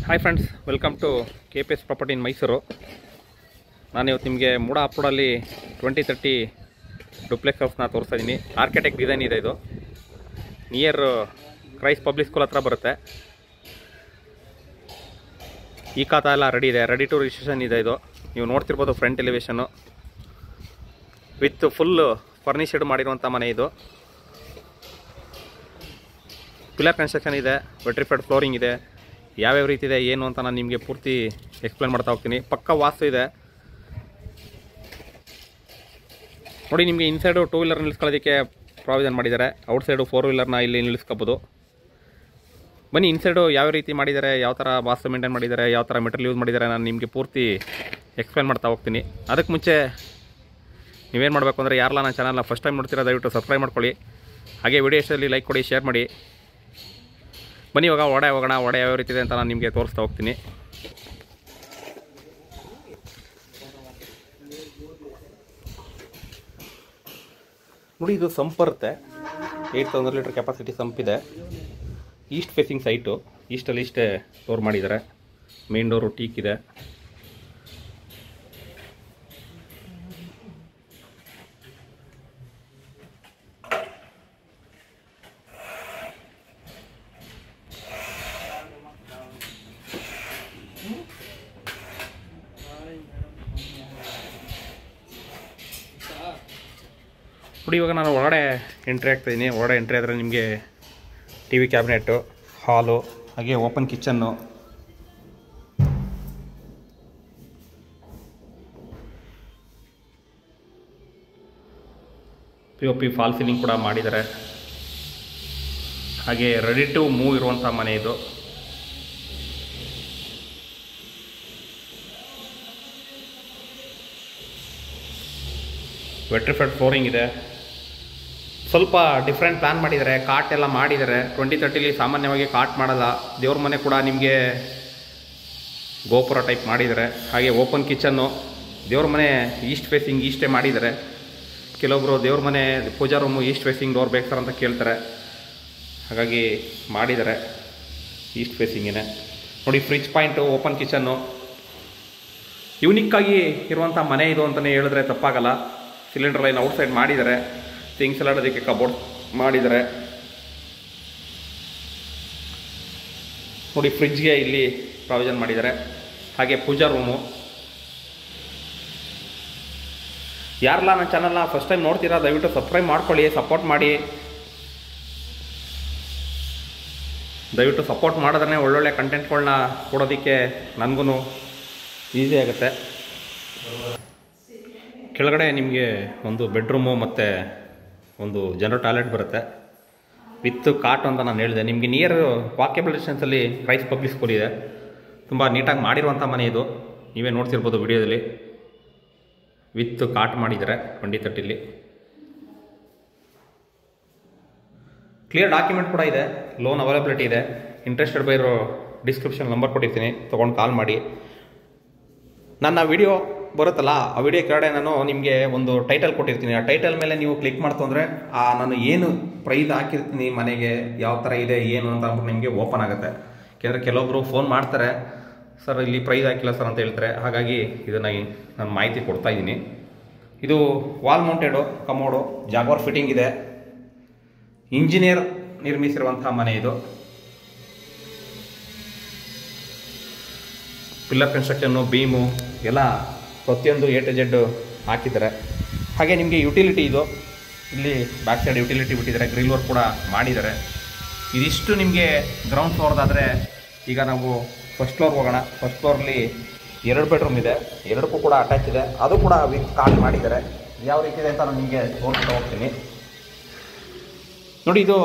Hi friends, welcome to KPS property in Mysuru. ನಾನಿವತ್ತು ನಿಮಗೆ ಮೂಡ ಅಪ್ಪುಡಲ್ಲಿ 2030 duplex ಹೌಸ್ನ ತೋರಿಸ್ತಾ ಇದ್ದೀನಿ. ಆರ್ಕಿಟೆಕ್ಟ್ ಡಿಸೈನ್ ಇದೆ. ಇದು ನಿಯರ್ ಕ್ರೈಸ್ಟ್ ಪಬ್ಲಿಕ್ ಸ್ಕೂಲ್ ಹತ್ರ ಬರುತ್ತೆ. ಈ ಖಾತಾ ಎಲ್ಲ ರೆಡಿ ಇದೆ, ರೆಡಿ ಟು ರಿಜಿಸ್ಟ್ರೇಷನ್ ಇದೆ. ಇದು ನೀವು ನೋಡ್ತಿರ್ಬೋದು ಫ್ರಂಟ್ ಎಲಿವೇಶನ್ನು ವಿತ್ ಫುಲ್ ಫರ್ನಿಷಡ್ ಮಾಡಿರುವಂಥ ಮನೆ. ಇದು ಪಿಲ್ಲರ್ ಕನ್ಸ್ಟ್ರಕ್ಷನ್ ಇದೆ, ವೆಟ್ರಿಫೈಡ್ ಫ್ಲೋರಿಂಗ್ ಇದೆ. ಯಾವ್ಯಾವ ರೀತಿ ಇದೆ ಏನು ಅಂತ ನಾನು ನಿಮಗೆ ಪೂರ್ತಿ ಎಕ್ಸ್ಪ್ಲೇನ್ ಮಾಡ್ತಾ ಹೋಗ್ತೀನಿ. ಪಕ್ಕ ವಾಸ್ತು ಇದೆ ನೋಡಿ. ನಿಮಗೆ ಇನ್ಸೈಡು 2 ವೀಲರ್ ನಿಲ್ಲಿಸ್ಕೊಳ್ಳೋದಕ್ಕೆ ಪ್ರಾವಿಷನ್ ಮಾಡಿದ್ದಾರೆ. ಔಟ್ಸೈಡು 4 ವೀಲರ್ನ ಇಲ್ಲಿ ನಿಲ್ಲಿಸ್ಕೋಬೋದು. ಬನ್ನಿ ಇನ್ಸೈಡು ಯಾವ ರೀತಿ ಮಾಡಿದ್ದಾರೆ, ಯಾವ ಥರ ವಾಸ್ತು ಮೇಂಟೈನ್ ಮಾಡಿದ್ದಾರೆ, ಯಾವ ಥರ ಮೆಟೀರಿಯಲ್ ಯೂಸ್ ಮಾಡಿದ್ದಾರೆ ನಾನು ನಿಮಗೆ ಪೂರ್ತಿ ಎಕ್ಸ್ಪ್ಲೇನ್ ಮಾಡ್ತಾ ಹೋಗ್ತೀನಿ. ಅದಕ್ಕೆ ಮುಂಚೆ ನೀವೇನು ಮಾಡಬೇಕು ಅಂದರೆ, ಯಾರಲ್ಲ ನನ್ನ ಚಾನಲ್ನ ಫಸ್ಟ್ ಟೈಮ್ ನೋಡ್ತೀರಾ ದಯವಿಟ್ಟು ಸಬ್ಸ್ಕ್ರೈಬ್ ಮಾಡ್ಕೊಳ್ಳಿ. ಹಾಗೆ ವಿಡಿಯೋ ಇಷ್ಟದಲ್ಲಿ ಲೈಕ್ ಕೊಡಿ, ಶೇರ್ ಮಾಡಿ. ಬನ್ನಿ ಇವಾಗ ಒಡೆ ಹೋಗೋಣ. ಒಡೆ ಯಾವ ರೀತಿ ಇದೆ ಅಂತ ನಾನು ನಿಮಗೆ ತೋರಿಸ್ತಾ ಹೋಗ್ತೀನಿ. ನೋಡಿ, ಇದು ಸಂಪ್ ಬರುತ್ತೆ. 8,000 ಲೀಟರ್ ಕೆಪಾಸಿಟಿ ಸಂಪ್ ಇದೆ. East facing site. ಈಸ್ಟಲ್ಲಿ ಇಷ್ಟೇ ಡೋರ್ ಮಾಡಿದ್ದಾರೆ. ಮೇನ್ ಡೋರು ಟೀಕ್ ಇದೆ. ನೋಡಿ, ಇವಾಗ ನಾನು ಒಳಗಡೆ ಎಂಟ್ರಿ ಆಗ್ತಾಯಿದ್ದೀನಿ. ಒಳಗಡೆ ಎಂಟ್ರಿ ಆದರೆ ನಿಮಗೆ TV ಕ್ಯಾಬಿನೆಟ್ಟು, ಹಾಲು, ಹಾಗೆ open kitchen, POP fall ceiling ಕೂಡ ಮಾಡಿದ್ದಾರೆ. ಹಾಗೆ ರೆಡಿ ಟು ಮೂವ್ ಇರುವಂಥ ಮನೆ ಇದು. ವೆಟ್ರಿಫೈಡ್ ಫ್ಲೋರಿಂಗ್ ಇದೆ. ಸ್ವಲ್ಪ ಡಿಫ್ರೆಂಟ್ ಪ್ಲ್ಯಾನ್ ಮಾಡಿದ್ದಾರೆ. ಕಾಟ್ ಎಲ್ಲ ಮಾಡಿದ್ದಾರೆ. 2030 ಸಾಮಾನ್ಯವಾಗಿ ಕಾಟ್ ಮಾಡಲ್ಲ. ದೇವ್ರ ಮನೆ ಕೂಡ ನಿಮಗೆ ಗೋಪುರ ಟೈಪ್ ಮಾಡಿದ್ದಾರೆ. ಹಾಗೆ ಓಪನ್ ಕಿಚನ್ನು. ದೇವ್ರ ಮನೆ ಈಸ್ಟ್ ಫೇಸಿಂಗ್ ಈಸ್ಟೇ ಮಾಡಿದ್ದಾರೆ. ಕೆಲವೊಬ್ಬರು ದೇವ್ರ ಮನೆ ಪೂಜಾ ರೂಮು ಈಸ್ಟ್ ಫೇಸಿಂಗ್ ಡೋರ್ ಬೇಕು ಸರ್ ಅಂತ ಕೇಳ್ತಾರೆ. ಹಾಗಾಗಿ ಮಾಡಿದ್ದಾರೆ ಈಸ್ಟ್ ಫೇಸಿಂಗೇ. ನೋಡಿ, ಫ್ರಿಜ್ ಪಾಯಿಂಟು, ಓಪನ್ ಕಿಚನ್ನು. ಯೂನಿಕ್ಕಾಗಿ ಇರುವಂಥ ಮನೆ ಇದು ಅಂತಲೇ ಹೇಳಿದ್ರೆ ತಪ್ಪಾಗಲ್ಲ. ಸಿಲಿಂಡರ್ ಲೈನ್ ಔಟ್ಸೈಡ್ ಮಾಡಿದ್ದಾರೆ. ಥಿಂಗ್ಸ್ ಎಲ್ಲ ಅದಕ್ಕೆ ಕಬೋರ್ಡ್ ಮಾಡಿದ್ದಾರೆ. ನೋಡಿ, ಫ್ರಿಜ್ಗೆ ಇಲ್ಲಿ ಪ್ರಾವಿಷನ್ ಮಾಡಿದ್ದಾರೆ. ಹಾಗೆ ಪೂಜಾ ರೂಮು. ಯಾರಲ್ಲ ನನ್ನ ಚಾನಲ್ನ ಫಸ್ಟ್ ಟೈಮ್ ನೋಡ್ತೀರಾ ದಯವಿಟ್ಟು ಸಬ್ಸ್ಕ್ರೈಬ್ ಮಾಡ್ಕೊಳ್ಳಿ, ಸಪೋರ್ಟ್ ಮಾಡಿ. ದಯವಿಟ್ಟು ಸಪೋರ್ಟ್ ಮಾಡಿದ್ರೆ ಒಳ್ಳೊಳ್ಳೆ ಕಂಟೆಂಟ್ಗಳನ್ನ ಕೊಡೋದಕ್ಕೆ ನನಗೂ ಈಸಿ ಆಗುತ್ತೆ. ಕೆಳಗಡೆ ನಿಮಗೆ ಒಂದು ಬೆಡ್ರೂಮು ಮತ್ತು ಒಂದು ಜನರಲ್ ಟಾಯ್ಲೆಟ್ ಬರುತ್ತೆ ವಿತ್ ಕಾಟ್ ಅಂತ ನಾನು ಹೇಳಿದೆ. ನಿಮಗೆ ನಿಯರ್ ವಾಕೇಬಲ್ ಡಿಸ್ಟೆನ್ಸಲ್ಲಿ ಕ್ರೈಸ್ಟ್ ಪಬ್ಲಿಕ್ ಸ್ಕೂಲ್ ಇದೆ. ತುಂಬ ನೀಟಾಗಿ ಮಾಡಿರುವಂಥ ಮನೆ ಇದು. ನೀವೇ ನೋಡ್ತಿರ್ಬೋದು ವಿಡಿಯೋದಲ್ಲಿ. ವಿತ್ ಕಾಟ್ ಮಾಡಿದ್ದಾರೆ 2030. ಕ್ಲಿಯರ್ ಡಾಕ್ಯುಮೆಂಟ್ ಕೂಡ ಇದೆ. ಲೋನ್ ಅವೈಲಬಿಲಿಟಿ ಇದೆ. ಇಂಟ್ರೆಸ್ಟೆಡ್ ಬೈ ಇರೋ ಡಿಸ್ಕ್ರಿಪ್ಷನ್ ನಂಬರ್ ಕೊಟ್ಟಿರ್ತೀನಿ, ತೊಗೊಂಡು ಕಾಲ್ ಮಾಡಿ. ನನ್ನ ವಿಡಿಯೋ ಬರುತ್ತಲ್ಲ, ಆ ವಿಡಿಯೋ ಕೆಳಗಡೆ ನಾನು ನಿಮಗೆ ಒಂದು ಟೈಟಲ್ ಕೊಟ್ಟಿರ್ತೀನಿ. ಆ ಟೈಟಲ್ ಮೇಲೆ ನೀವು ಕ್ಲಿಕ್ ಮಾಡ್ತು ಅಂದರೆ ನಾನು ಏನು ಪ್ರೈಸ್ ಹಾಕಿರ್ತೀನಿ ಮನೆಗೆ, ಯಾವ ಥರ ಇದೆ ಏನು ಅಂತ ಅಂದ್ಬಿಟ್ಟು ನಿಮಗೆ ಓಪನ್ ಆಗುತ್ತೆ. ಯಾಕೆಂದರೆ ಕೆಲವೊಬ್ಬರು ಫೋನ್ ಮಾಡ್ತಾರೆ, ಸರ್ ಇಲ್ಲಿ ಪ್ರೈಸ್ ಹಾಕಿಲ್ಲ ಸರ್ ಅಂತ ಹೇಳ್ತಾರೆ. ಹಾಗಾಗಿ ಇದನ್ನು ನಾನು ಮಾಹಿತಿ ಕೊಡ್ತಾ ಇದ್ದೀನಿ. ಇದು ವಾಲ್ ಮೌಂಟೆಡು ಕಮೋಡು, ಜಾಗ್ವಾರ್ ಫಿಟ್ಟಿಂಗ್ ಇದೆ. ಇಂಜಿನಿಯರ್ ನಿರ್ಮಿಸಿರುವಂಥ ಮನೆ ಇದು. ಪಿಲ್ಲರ್ ಕನ್ಸ್ಟ್ರಕ್ಷನ್ನು, ಬೀಮು ಎಲ್ಲ ಪ್ರತಿಯೊಂದು A to Z ಹಾಕಿದ್ದಾರೆ. ಹಾಗೆ ನಿಮಗೆ ಯುಟಿಲಿಟಿ ಇದು. ಇಲ್ಲಿ ಬ್ಯಾಕ್ ಸೈಡ್ ಯುಟಿಲಿಟಿ ಬಿಟ್ಟಿದ್ದಾರೆ. ಗ್ರಿಲ್ ವರ್ಕ್ ಕೂಡ ಮಾಡಿದ್ದಾರೆ. ಇದಿಷ್ಟು ನಿಮಗೆ ಗ್ರೌಂಡ್ ಫ್ಲೋರ್ದಾದರೆ. ಈಗ ನಾವು ಫಸ್ಟ್ ಫ್ಲೋರ್ ಹೋಗೋಣ. ಫಸ್ಟ್ ಫ್ಲೋರಲ್ಲಿ 2 ಬೆಡ್ರೂಮ್ ಇದೆ. 2ಕ್ಕೂ ಕೂಡ ಅಟ್ಯಾಚ್ ಇದೆ. ಅದು ಕೂಡ ವಿತ್ ಕಾಟ್ ಮಾಡಿದ್ದಾರೆ. ಯಾವ ರೀತಿ ಇದೆ ಅಂತ ನಾನು ನಿಮಗೆ ತೋರಿಸ್ತಾ ಹೋಗ್ತೀನಿ. ನೋಡಿ, ಇದು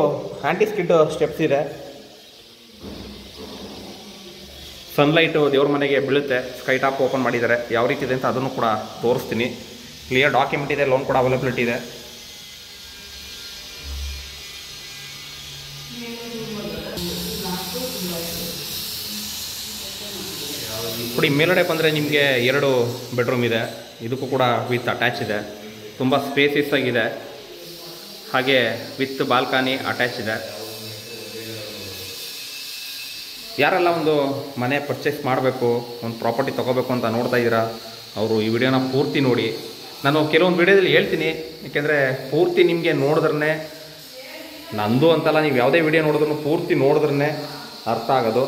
ಆ್ಯಂಟಿ ಸ್ಕಿಡ್ ಸ್ಟೆಪ್ಸ್ ಇದೆ. ಸನ್ಲೈಟು ದೇವ್ರ ಮನೆಗೆ ಬೀಳುತ್ತೆ. ಸ್ಕೈ ಟಾಪ್ ಓಪನ್ ಮಾಡಿದ್ದಾರೆ. ಯಾವ ರೀತಿ ಇದೆ ಅಂತ ಅದನ್ನು ಕೂಡ ತೋರಿಸ್ತೀನಿ. ಕ್ಲಿಯರ್ ಡಾಕ್ಯುಮೆಂಟ್ ಇದೆ. ಲೋನ್ ಕೂಡ ಅವೈಲಬಿಲಿಟಿ ಇದೆ. ನೋಡಿ, ಮೇಲ್ಗಡೆ ಬಂದರೆ ನಿಮಗೆ 2 ಬೆಡ್ರೂಮ್ ಇದೆ. ಇದಕ್ಕೂ ಕೂಡ ವಿತ್ ಅಟ್ಯಾಚ್ ಇದೆ. ತುಂಬ ಸ್ಪೇಸಿಯಸ್ ಆಗಿದೆ. ಹಾಗೆ ವಿತ್ ಬಾಲ್ಕನಿ ಅಟ್ಯಾಚ್ ಇದೆ. ಯಾರೆಲ್ಲ ಒಂದು ಮನೆ ಪರ್ಚೇಸ್ ಮಾಡಬೇಕು, ಒಂದು ಪ್ರಾಪರ್ಟಿ ತೊಗೋಬೇಕು ಅಂತ ನೋಡ್ತಾ ಇದ್ದೀರಾ, ಅವರು ಈ ವಿಡಿಯೋನ ಪೂರ್ತಿ ನೋಡಿ. ನಾನು ಕೆಲವೊಂದು ವಿಡಿಯೋದಲ್ಲಿ ಹೇಳ್ತೀನಿ, ಏಕೆಂದರೆ ಪೂರ್ತಿ ನಿಮಗೆ ನೋಡಿದ್ರೇ, ನಂದು ಅಂತಲ್ಲ, ನೀವು ಯಾವುದೇ ವಿಡಿಯೋ ನೋಡಿದ್ರೂ ಪೂರ್ತಿ ನೋಡಿದ್ರೇ ಅರ್ಥ ಆಗೋದು.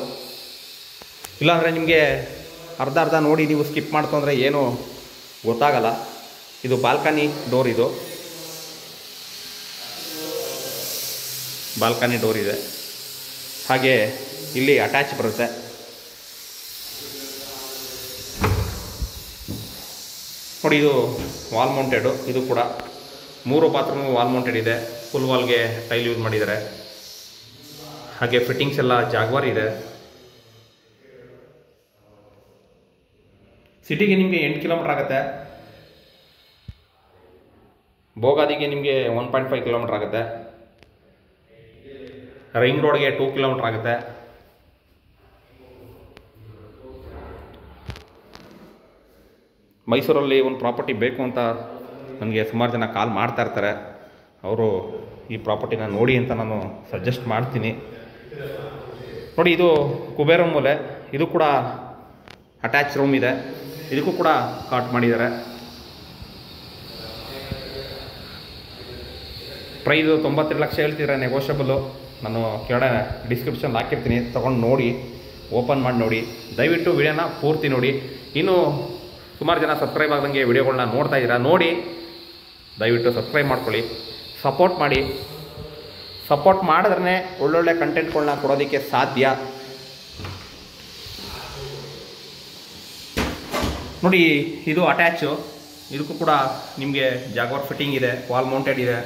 ಇಲ್ಲಾಂದರೆ ನಿಮಗೆ ಅರ್ಧ ನೋಡಿ ನೀವು ಸ್ಕಿಪ್ ಮಾಡ್ತು ಅಂದರೆ ಏನೂ ಗೊತ್ತಾಗಲ್ಲ. ಇದು ಬಾಲ್ಕನಿ ಡೋರ್, ಇದು ಬಾಲ್ಕನಿ ಡೋರ್ ಇದೆ. ಹಾಗೆ ಇಲ್ಲಿ ಅಟ್ಯಾಚ್ ಬರುತ್ತೆ. ನೋಡಿ, ಇದು ವಾಲ್ ಮೌಂಟೆಡು. ಇದು ಕೂಡ 3 ಬಾತ್ರೂಮ್ ವಾಲ್ ಮೌಂಟೆಡ್ ಇದೆ. ಫುಲ್ ವಾಲ್ಗೆ ಟೈಲ್ ಯೂಸ್ ಮಾಡಿದ್ದಾರೆ. ಹಾಗೆ ಫಿಟ್ಟಿಂಗ್ಸ್ ಎಲ್ಲ ಜಾಗ್ವಾರ್ ಇದೆ. ಸಿಟಿಗೆ ನಿಮಗೆ 8 ಕಿಲೋಮೀಟ್ರ್ ಆಗುತ್ತೆ. ಬೋಗಾದಿಗೆ ನಿಮಗೆ 1.5 ಕಿಲೋಮೀಟ್ರ್ ಆಗುತ್ತೆ. ರಿಂಗ್ ರೋಡ್ಗೆ 2 ಕಿಲೋಮೀಟ್ರ್ ಆಗುತ್ತೆ. ಮೈಸೂರಲ್ಲಿ ಒಂದು ಪ್ರಾಪರ್ಟಿ ಬೇಕು ಅಂತ ನನಗೆ ಸುಮಾರು ಜನ ಕಾಲ್ ಮಾಡ್ತಾ ಇರ್ತಾರೆ. ಅವರು ಈ ಪ್ರಾಪರ್ಟಿನ ನೋಡಿ ಅಂತ ನಾನು ಸಜೆಸ್ಟ್ ಮಾಡ್ತೀನಿ. ನೋಡಿ, ಇದು ಕುಬೇರ ಮೂಲೆ. ಇದು ಕೂಡ ಅಟ್ಯಾಚ್ ರೂಮ್ ಇದೆ. ಇದಕ್ಕೂ ಕೂಡ ಕಾಟ್ ಮಾಡಿದ್ದಾರೆ. ಪ್ರೈಸು 92 ಲಕ್ಷ ಹೇಳ್ತಿದ್ರೆ ನೆಗೋಷಿಯಬಲು. ನಾನು ಕೆಳಗಡೆ ಡಿಸ್ಕ್ರಿಪ್ಷನ್ ಹಾಕಿರ್ತೀನಿ, ತೊಗೊಂಡು ನೋಡಿ, ಓಪನ್ ಮಾಡಿ ನೋಡಿ. ದಯವಿಟ್ಟು ವಿಡಿಯೋನ ಪೂರ್ತಿ ನೋಡಿ. ಇನ್ನೂ ಸುಮಾರು ಜನ ಸಬ್ಸ್ಕ್ರೈಬ್ ಆಗದಂಗೆ ವಿಡಿಯೋಗಳನ್ನ ನೋಡ್ತಾ ಇದ್ದೀರಾ, ನೋಡಿ ದಯವಿಟ್ಟು ಸಬ್ಸ್ಕ್ರೈಬ್ ಮಾಡ್ಕೊಳ್ಳಿ, ಸಪೋರ್ಟ್ ಮಾಡಿ. ಸಪೋರ್ಟ್ ಮಾಡಿದ್ರೆ ಒಳ್ಳೊಳ್ಳೆ ಕಂಟೆಂಟ್ಗಳನ್ನ ಕೊಡೋದಕ್ಕೆ ಸಾಧ್ಯ. ನೋಡಿ, ಇದು ಅಟ್ಯಾಚು. ಇದಕ್ಕೂ ಕೂಡ ನಿಮಗೆ ಜಾಗ್ವಾರ್ ಫಿಟ್ಟಿಂಗ್ ಇದೆ, ವಾಲ್ ಮೌಂಟೆಡ್ ಇದೆ.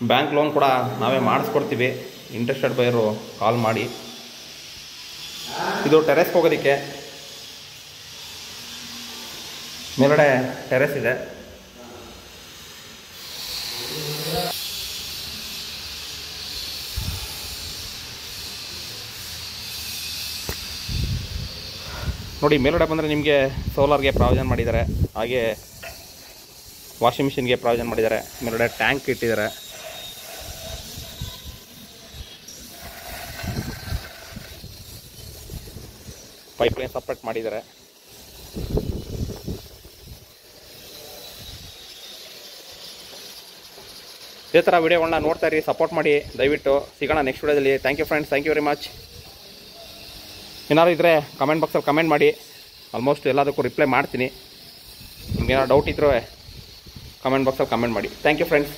ಬ್ಯಾಂಕ್ ಲೋನ್ ಕೂಡ ನಾವೇ ಮಾಡಿಸ್ಕೊಡ್ತೀವಿ. ಇಂಟ್ರೆಸ್ಟೆಡ್ ಬೈಯರು ಕಾಲ್ ಮಾಡಿ. ಇದು ಟೆರೆಸ್ಗೆ ಹೋಗೋದಕ್ಕೆ. ಮೇಲ್ಗಡೆ ಟೆರೆಸ್ ಇದೆ. ನೋಡಿ, ಮೇಲ್ಗಡೆ ಬಂದರೆ ನಿಮಗೆ ಸೋಲಾರ್ಗೆ ಪ್ರಾವಿಷನ್ ಮಾಡಿದ್ದಾರೆ. ಹಾಗೆ ವಾಷಿಂಗ್ ಮಿಷಿನ್ಗೆ ಪ್ರಾವಿಷನ್ ಮಾಡಿದ್ದಾರೆ. ಮೇಲ್ಗಡೆ ಟ್ಯಾಂಕ್ ಇಟ್ಟಿದ್ದಾರೆ. ಪೈಪ್ಲೈನ್ ಸಪ್ರೇಟ್ ಮಾಡಿದ್ದಾರೆ. ಇದೇ ಥರ ವಿಡಿಯೋಗಳನ್ನ ನೋಡ್ತಾ ಇರಿ, ಸಪೋರ್ಟ್ ಮಾಡಿ ದಯವಿಟ್ಟು. ಸಿಗೋಣ ನೆಕ್ಸ್ಟ್ ವಿಡಿಯೋದಲ್ಲಿ. Thank you friends, thank you very much. ಏನಾದ್ರು ಇದ್ದರೆ ಕಮೆಂಟ್ ಬಾಕ್ಸಲ್ಲಿ ಕಮೆಂಟ್ ಮಾಡಿ. ಆಲ್ಮೋಸ್ಟ್ ಎಲ್ಲದಕ್ಕೂ ರಿಪ್ಲೈ ಮಾಡ್ತೀನಿ. ನಿಮ್ಗೇನಾದ್ರು ಡೌಟ್ ಇದ್ದರೆ ಕಮೆಂಟ್ ಬಾಕ್ಸಲ್ಲಿ ಕಮೆಂಟ್ ಮಾಡಿ. Thank you friends.